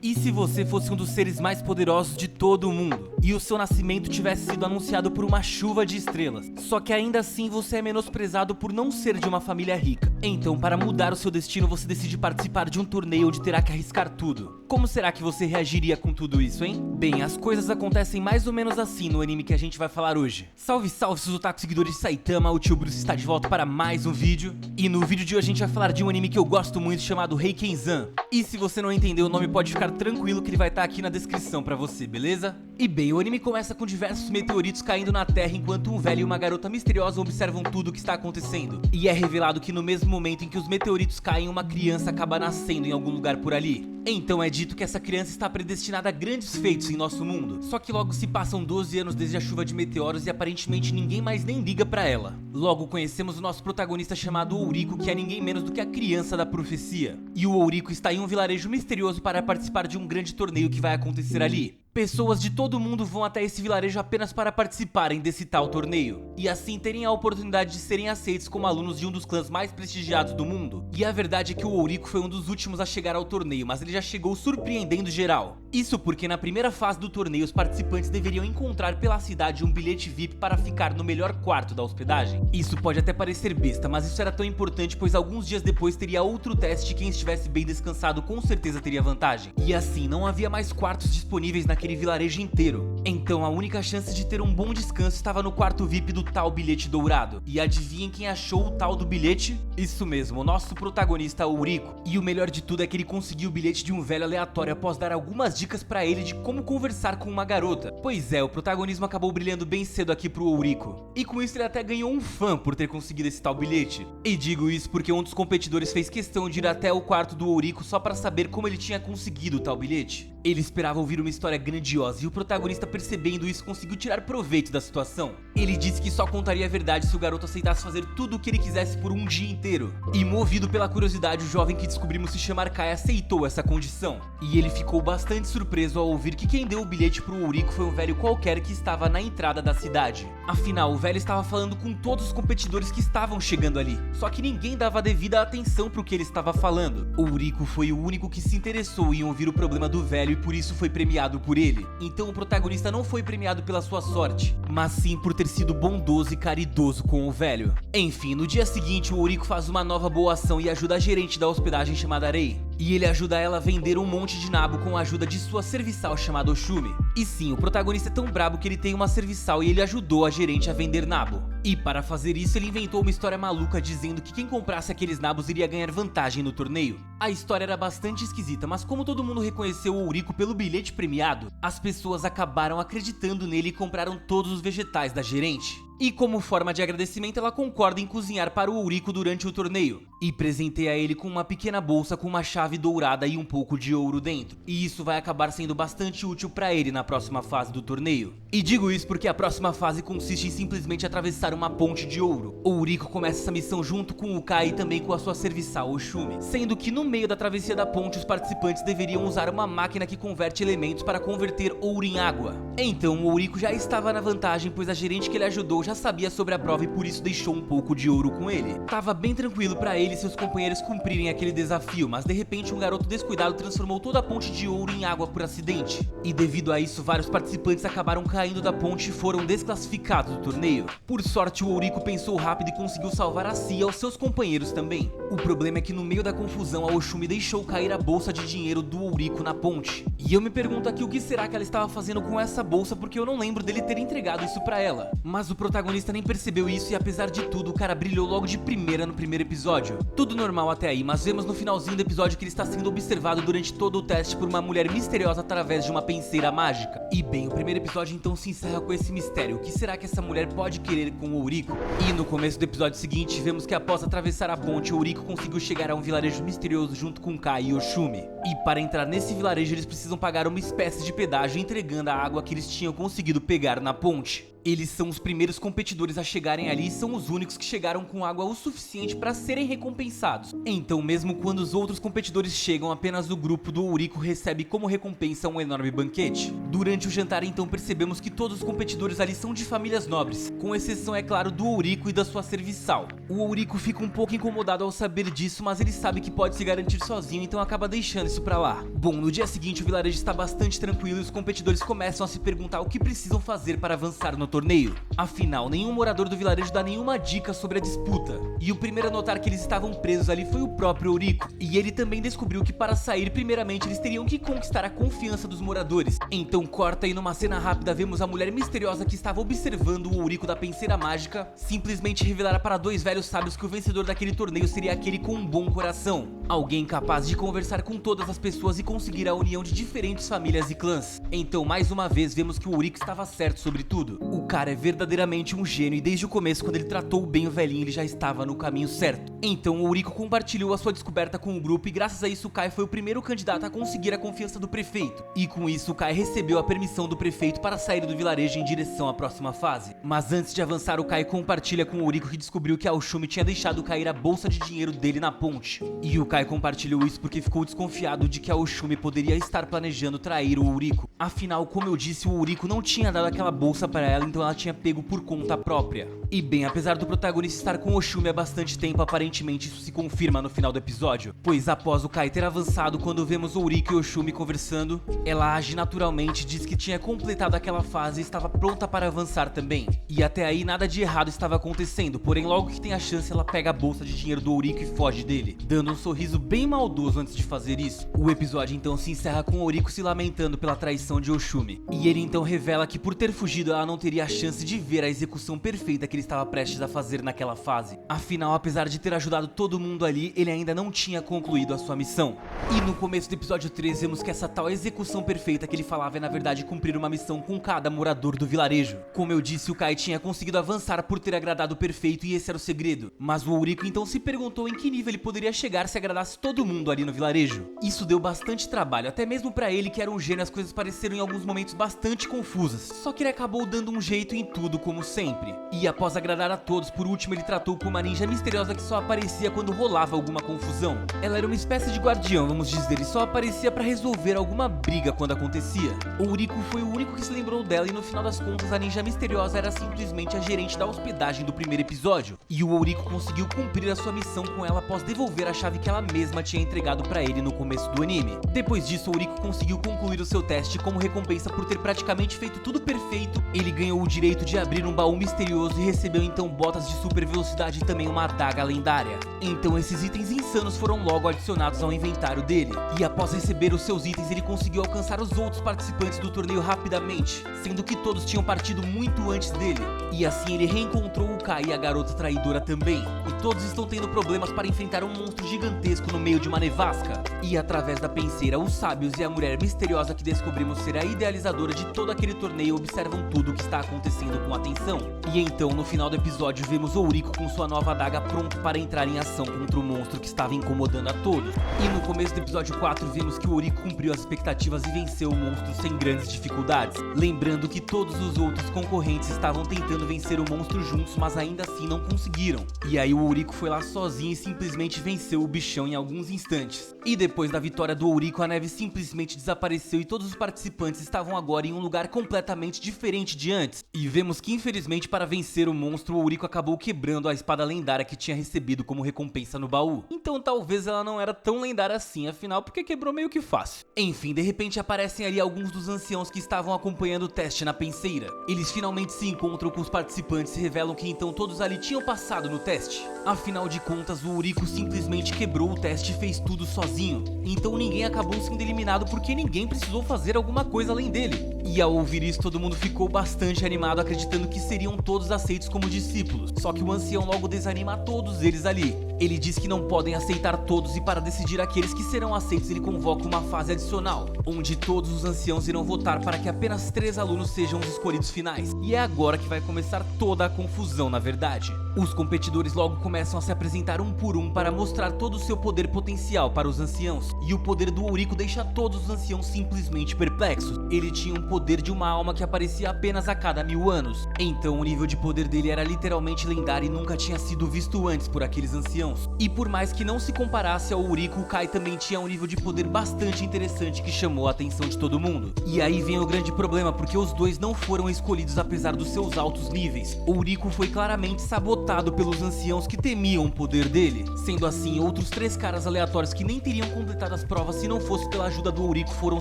E se você fosse um dos seres mais poderosos de todo o mundo, e o seu nascimento tivesse sido anunciado por uma chuva de estrelas, só que ainda assim você é menosprezado por não ser de uma família rica? Então, para mudar o seu destino, você decide participar de um torneio onde terá que arriscar tudo. Como será que você reagiria com tudo isso, hein? Bem, as coisas acontecem mais ou menos assim no anime que a gente vai falar hoje. Salve, salve, seus otaku seguidores de Saitama, o Tio Bruce está de volta para mais um vídeo. E no vídeo de hoje a gente vai falar de um anime que eu gosto muito chamado Reikenzan. E se você não entendeu o nome, pode ficar tranquilo que ele vai estar aqui na descrição pra você, beleza? E bem, o anime começa com diversos meteoritos caindo na Terra enquanto um velho e uma garota misteriosa observam tudo o que está acontecendo. E é revelado que no mesmo momento em que os meteoritos caem, uma criança acaba nascendo em algum lugar por ali. Então é dito que essa criança está predestinada a grandes feitos em nosso mundo. Só que logo se passam 12 anos desde a chuva de meteoros e aparentemente ninguém mais nem liga pra ela. Logo conhecemos o nosso protagonista chamado Ouriko, que é ninguém menos do que a criança da profecia. E o Ouriko está em um vilarejo misterioso para participar de um grande torneio que vai acontecer ali. Pessoas de todo mundo vão até esse vilarejo apenas para participarem desse tal torneio, e assim terem a oportunidade de serem aceitos como alunos de um dos clãs mais prestigiados do mundo. E a verdade é que o Ouriko foi um dos últimos a chegar ao torneio, mas ele já chegou surpreendendo geral. Isso porque na primeira fase do torneio os participantes deveriam encontrar pela cidade um bilhete VIP para ficar no melhor quarto da hospedagem. Isso pode até parecer besta, mas isso era tão importante pois alguns dias depois teria outro teste e quem estivesse bem descansado com certeza teria vantagem. E assim, não havia mais quartos disponíveis naquele vilarejo inteiro. Então a única chance de ter um bom descanso estava no quarto VIP do tal bilhete dourado. E adivinhem quem achou o tal do bilhete? Isso mesmo, o nosso protagonista Ouriko. E o melhor de tudo é que ele conseguiu o bilhete de um velho aleatório após dar algumas dicas pra ele de como conversar com uma garota. Pois é, o protagonismo acabou brilhando bem cedo aqui pro Ouriko. E com isso ele até ganhou um fã por ter conseguido esse tal bilhete. E digo isso porque um dos competidores fez questão de ir até o quarto do Ouriko só pra saber como ele tinha conseguido o tal bilhete. Ele esperava ouvir uma história grandiosa e o protagonista, percebendo isso, conseguiu tirar proveito da situação. Ele disse que só contaria a verdade se o garoto aceitasse fazer tudo o que ele quisesse por um dia inteiro. E movido pela curiosidade, o jovem que descobrimos se chamar Kai aceitou essa condição. E ele ficou bastante surpreso ao ouvir que quem deu o bilhete pro Ouriko foi um velho qualquer que estava na entrada da cidade. Afinal, o velho estava falando com todos os competidores que estavam chegando ali, só que ninguém dava a devida atenção pro que ele estava falando. O Ouriko foi o único que se interessou em ouvir o problema do velho e por isso foi premiado por ele. Então o protagonista não foi premiado pela sua sorte, mas sim por ter sido bondoso e caridoso com o velho. Enfim, no dia seguinte o Ouriko faz uma nova boa ação e ajuda a gerente da hospedagem chamada Rei. E ele ajuda ela a vender um monte de nabo com a ajuda de sua serviçal chamada Oshumi. E sim, o protagonista é tão brabo que ele tem uma serviçal e ele ajudou a gerente a vender nabo. E para fazer isso ele inventou uma história maluca dizendo que quem comprasse aqueles nabos iria ganhar vantagem no torneio. A história era bastante esquisita, mas como todo mundo reconheceu o Ouriko pelo bilhete premiado, as pessoas acabaram acreditando nele e compraram todos os vegetais da gerente. E como forma de agradecimento ela concorda em cozinhar para o Ouriko durante o torneio e presenteia ele com uma pequena bolsa com uma chave dourada e um pouco de ouro dentro. E isso vai acabar sendo bastante útil para ele na próxima fase do torneio. E digo isso porque a próxima fase consiste em simplesmente atravessar uma ponte de ouro. O Ouriko começa essa missão junto com o Kai e também com a sua serviçal Oshumi, sendo que no meio da travessia da ponte os participantes deveriam usar uma máquina que converte elementos para converter ouro em água. Então o Ouriko já estava na vantagem pois a gerente que ele ajudou já sabia sobre a prova e por isso deixou um pouco de ouro com ele. Tava bem tranquilo pra ele e seus companheiros cumprirem aquele desafio, mas de repente um garoto descuidado transformou toda a ponte de ouro em água por acidente. E devido a isso vários participantes acabaram caindo da ponte e foram desclassificados do torneio. Por sorte o Ouriko pensou rápido e conseguiu salvar a si e aos seus companheiros também. O problema é que no meio da confusão a Oshumi deixou cair a bolsa de dinheiro do Ouriko na ponte. E eu me pergunto aqui o que será que ela estava fazendo com essa bolsa porque eu não lembro dele ter entregado isso pra ela. Mas o protagonista nem percebeu isso e apesar de tudo o cara brilhou logo de primeira no primeiro episódio. Tudo normal até aí, mas vemos no finalzinho do episódio que ele está sendo observado durante todo o teste por uma mulher misteriosa através de uma penseira mágica. E bem, o primeiro episódio então se encerra com esse mistério. O que será que essa mulher pode querer com o Ouriko? E no começo do episódio seguinte vemos que após atravessar a ponte, o Ouriko conseguiu chegar a um vilarejo misterioso junto com Kai e Oshumi. E para entrar nesse vilarejo eles precisam pagar uma espécie de pedágio entregando a água que eles tinham conseguido pegar na ponte. Eles são os primeiros competidores a chegarem ali e são os únicos que chegaram com água o suficiente para serem recompensados. Então, mesmo quando os outros competidores chegam, apenas o grupo do Ouriko recebe como recompensa um enorme banquete. Durante o jantar, então, percebemos que todos os competidores ali são de famílias nobres, com exceção, é claro, do Ouriko e da sua serviçal. O Ouriko fica um pouco incomodado ao saber disso, mas ele sabe que pode se garantir sozinho, então acaba deixando isso pra lá. Bom, no dia seguinte o vilarejo está bastante tranquilo e os competidores começam a se perguntar o que precisam fazer para avançar no torneio. Afinal, nenhum morador do vilarejo dá nenhuma dica sobre a disputa. E o primeiro a notar que eles estavam presos ali foi o próprio Ouriko. E ele também descobriu que para sair, primeiramente eles teriam que conquistar a confiança dos moradores. Então corta e numa cena rápida vemos a mulher misteriosa que estava observando o Ouriko da penseira mágica simplesmente revelar para dois velhos sábios que o vencedor daquele torneio seria aquele com um bom coração. Alguém capaz de conversar com todas as pessoas e conseguir a união de diferentes famílias e clãs. Então mais uma vez vemos que o Ouriko estava certo sobre tudo. O cara é verdadeiramente um gênio e desde o começo, quando ele tratou bem o velhinho, ele já estava no caminho certo. Então o Ouriko compartilhou a sua descoberta com o grupo e graças a isso o Kai foi o primeiro candidato a conseguir a confiança do prefeito. E com isso o Kai recebeu a permissão do prefeito para sair do vilarejo em direção à próxima fase. Mas antes de avançar, o Kai compartilha com o Ouriko que descobriu que a Oshumi tinha deixado cair a bolsa de dinheiro dele na ponte. E o Kai compartilhou isso porque ficou desconfiado de que a Oshumi poderia estar planejando trair o Ouriko. Afinal, como eu disse, o Ouriko não tinha dado aquela bolsa para ela, então ela tinha pego por conta própria. E bem, apesar do protagonista estar com Oshumi há bastante tempo, aparentemente isso se confirma no final do episódio. Pois após o Kai ter avançado, quando vemos Ouriko e Oshumi conversando, ela age naturalmente, diz que tinha completado aquela fase e estava pronta para avançar também. E até aí nada de errado estava acontecendo, porém logo que tem a chance ela pega a bolsa de dinheiro do Ouriko e foge dele, dando um sorriso bem maldoso antes de fazer isso. O episódio então se encerra com Ouriko se lamentando pela traição de Oshumi. E ele então revela que por ter fugido ela não teria a chance de ver a execução perfeita que ele estava prestes a fazer naquela fase. Afinal, apesar de ter ajudado todo mundo ali, ele ainda não tinha concluído a sua missão. E no começo do episódio 3 vemos que essa tal execução perfeita que ele falava é na verdade cumprir uma missão com cada morador do vilarejo. Como eu disse, o Kai tinha conseguido avançar por ter agradado o perfeito e esse era o segredo. Mas o Ouriko então se perguntou em que nível ele poderia chegar se agradasse todo mundo ali no vilarejo. Isso deu bastante trabalho, até mesmo pra ele que era um gênio, as coisas pareceram em alguns momentos bastante confusas. Só que ele acabou dando um jeito em tudo como sempre. E após agradar a todos, por último ele tratou com uma ninja misteriosa que só aparecia quando rolava alguma confusão. Ela era uma espécie de guardião, vamos dizer, e só aparecia pra resolver alguma briga quando acontecia. O Ouriko foi o único que se lembrou dela e no final das contas a ninja misteriosa era simplesmente a gerente da hospedagem do primeiro episódio. E o Ouriko conseguiu cumprir a sua missão com ela após devolver a chave que ela mesma tinha entregado pra ele no começo do anime. Depois disso, o Ouriko conseguiu concluir o seu teste como recompensa por ter praticamente feito tudo perfeito. Ele ganhou o direito de abrir um baú misterioso e recebeu então botas de super velocidade e também uma adaga lendária. Então esses itens insanos foram logo adicionados ao inventário dele. E após receber os seus itens, ele conseguiu alcançar os outros participantes do torneio rapidamente, sendo que todos tinham partido muito antes dele. E assim ele reencontrou o Kai e a garota traidora também. E todos estão tendo problemas para enfrentar um monstro gigantesco no meio de uma nevasca. E através da penseira, os sábios e a mulher misteriosa que descobrimos ser a idealizadora de todo aquele torneio observam tudo o que está acontecendo com atenção. E então no final do episódio vemos o Ouriko com sua nova adaga pronto para entrar em ação contra o monstro que estava incomodando a todos. E no começo do episódio 4 vemos que o Ouriko cumpriu as expectativas e venceu o monstro sem grandes dificuldades. Lembrando que todos os outros concorrentes estavam tentando vencer o monstro juntos, mas ainda assim não conseguiram. E aí o Ouriko foi lá sozinho e simplesmente venceu o bichão em alguns instantes. E depois da vitória do Ouriko, a neve simplesmente desapareceu e todos os participantes estavam agora em um lugar completamente diferente de antes. E vemos que infelizmente para vencer o monstro, o Ouriko acabou quebrando a espada lendária que tinha recebido como recompensa no baú. Então talvez ela não era tão lendária assim, afinal porque quebrou meio que fácil. Enfim, de repente aparecem ali alguns dos anciãos que estavam acompanhando o teste na penseira. Eles finalmente se encontram com os participantes e revelam que então todos ali tinham passado no teste. Afinal de contas, o Ouriko simplesmente quebrou o teste e fez tudo sozinho. Então ninguém acabou sendo eliminado porque ninguém precisou fazer alguma coisa além dele. E ao ouvir isso, todo mundo ficou bastante animado, acreditando que seriam todos aceitos como discípulos. Só que o ancião logo desanima a todos eles ali. Ele diz que não podem aceitar todos e para decidir aqueles que serão aceitos ele convoca uma fase adicional, onde todos os anciãos irão votar para que apenas 3 alunos sejam os escolhidos finais. E é agora que vai começar toda a confusão, na verdade. Os competidores logo começam a se apresentar um por um para mostrar todo o seu poder potencial para os anciãos, e o poder do Ourico deixa todos os anciãos simplesmente perplexos. Ele tinha um poder de uma alma que aparecia apenas a cada 1000 anos, então o nível de poder dele era literalmente lendário e nunca tinha sido visto antes por aqueles anciãos. E por mais que não se comparasse ao Ourico, o Kai também tinha um nível de poder bastante interessante que chamou a atenção de todo mundo. E aí vem o grande problema, porque os dois não foram escolhidos apesar dos seus altos níveis. O Ourico foi claramente sabotado pelos anciãos que temiam o poder dele. Sendo assim, outros 3 caras aleatórios que nem teriam completado as provas se não fosse pela ajuda do Ourico foram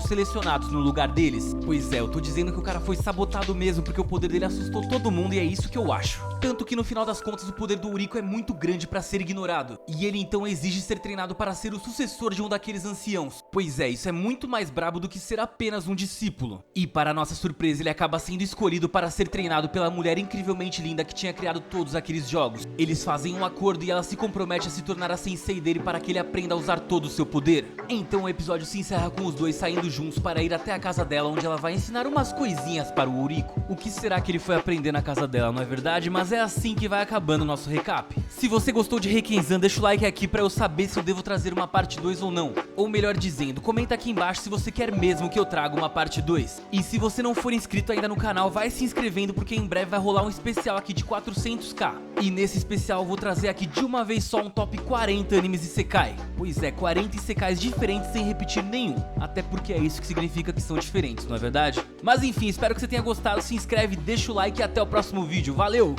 selecionados no lugar deles. Pois é, eu tô dizendo que o cara foi sabotado mesmo, porque o poder dele assustou todo mundo e é isso que eu acho. Tanto que no final das contas o poder do Ourico é muito grande pra ser ignorado, e ele então exige ser treinado para ser o sucessor de um daqueles anciãos. Pois é, isso é muito mais brabo do que ser apenas um discípulo. E para nossa surpresa ele acaba sendo escolhido para ser treinado pela mulher incrivelmente linda que tinha criado todos aqueles jogos. Eles fazem um acordo e ela se compromete a se tornar a sensei dele para que ele aprenda a usar todo o seu poder. Então o episódio se encerra com os dois saindo juntos para ir até a casa dela, onde ela vai ensinar umas coisinhas para o Ourico. O que será que ele foi aprender na casa dela, não é verdade? Mas é assim que vai acabando o nosso recap. Se você gostou de Reikenzan, deixa o like aqui para eu saber se eu devo trazer uma parte 2 ou não. Ou melhor dizendo, comenta aqui embaixo se você quer mesmo que eu traga uma parte 2. E se você não for inscrito ainda no canal, vai se inscrevendo porque em breve vai rolar um especial aqui de 400k. E nesse especial eu vou trazer aqui de uma vez só um top 40 animes Isekai. Pois é, 40 Isekais diferentes sem repetir nenhum. Até porque é isso que significa que são diferentes, não é verdade? Mas enfim, espero que você tenha gostado, se inscreve, deixa o like e até o próximo vídeo. Valeu!